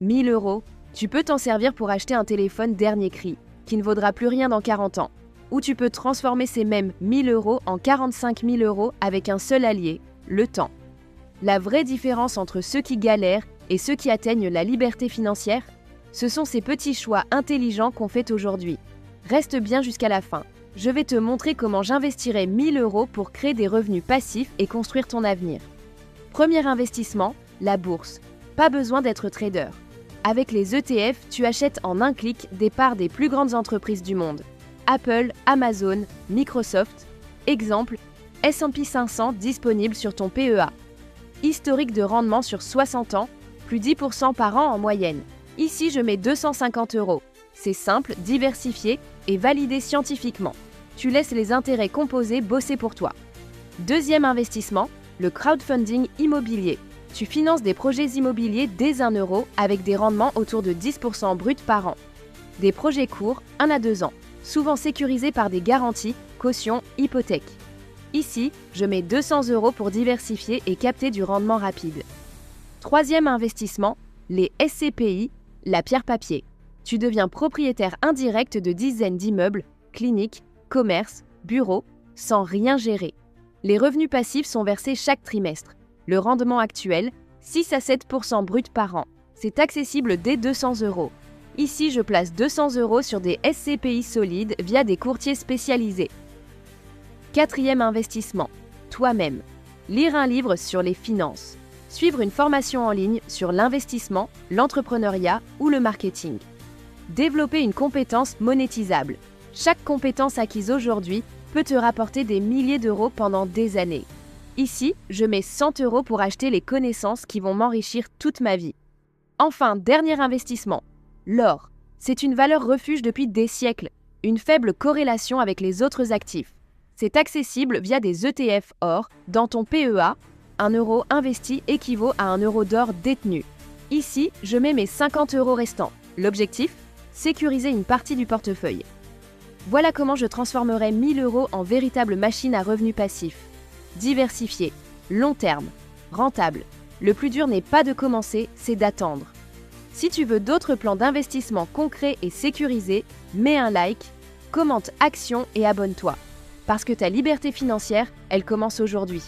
1000 euros, tu peux t'en servir pour acheter un téléphone dernier cri, qui ne vaudra plus rien dans 40 ans. Ou tu peux transformer ces mêmes 1000 euros en 45 000 euros avec un seul allié, le temps. La vraie différence entre ceux qui galèrent et ceux qui atteignent la liberté financière, ce sont ces petits choix intelligents qu'on fait aujourd'hui. Reste bien jusqu'à la fin. Je vais te montrer comment j'investirai 1000 euros pour créer des revenus passifs et construire ton avenir. Premier investissement, la bourse. Pas besoin d'être trader. Avec les ETF, tu achètes en un clic des parts des plus grandes entreprises du monde. Apple, Amazon, Microsoft. Exemple, S&P 500 disponible sur ton PEA. Historique de rendement sur 60 ans, plus 10% par an en moyenne. Ici, je mets 250 euros. C'est simple, diversifié et validé scientifiquement. Tu laisses les intérêts composés bosser pour toi. Deuxième investissement, le crowdfunding immobilier. Tu finances des projets immobiliers dès 1 euro avec des rendements autour de 10% brut par an. Des projets courts, 1 à 2 ans, souvent sécurisés par des garanties, cautions, hypothèques. Ici, je mets 200 euros pour diversifier et capter du rendement rapide. Troisième investissement, les SCPI, la pierre-papier. Tu deviens propriétaire indirect de dizaines d'immeubles, cliniques, commerces, bureaux, sans rien gérer. Les revenus passifs sont versés chaque trimestre. Le rendement actuel, 6 à 7% brut par an. C'est accessible dès 200 euros. Ici, je place 200 euros sur des SCPI solides via des courtiers spécialisés. Quatrième investissement, toi-même. Lire un livre sur les finances. Suivre une formation en ligne sur l'investissement, l'entrepreneuriat ou le marketing. Développer une compétence monétisable. Chaque compétence acquise aujourd'hui peut te rapporter des milliers d'euros pendant des années. Ici, je mets 100 euros pour acheter les connaissances qui vont m'enrichir toute ma vie. Enfin, dernier investissement, l'or. C'est une valeur refuge depuis des siècles, une faible corrélation avec les autres actifs. C'est accessible via des ETF or dans ton PEA. 1 euro investi équivaut à 1 euro d'or détenu. Ici, je mets mes 50 euros restants. L'objectif ? Sécuriser une partie du portefeuille. Voilà comment je transformerai 1000 euros en véritable machine à revenus passifs. Diversifié, long terme, rentable. Le plus dur n'est pas de commencer, c'est d'attendre. Si tu veux d'autres plans d'investissement concrets et sécurisés, mets un like, commente action et abonne-toi. Parce que ta liberté financière, elle commence aujourd'hui.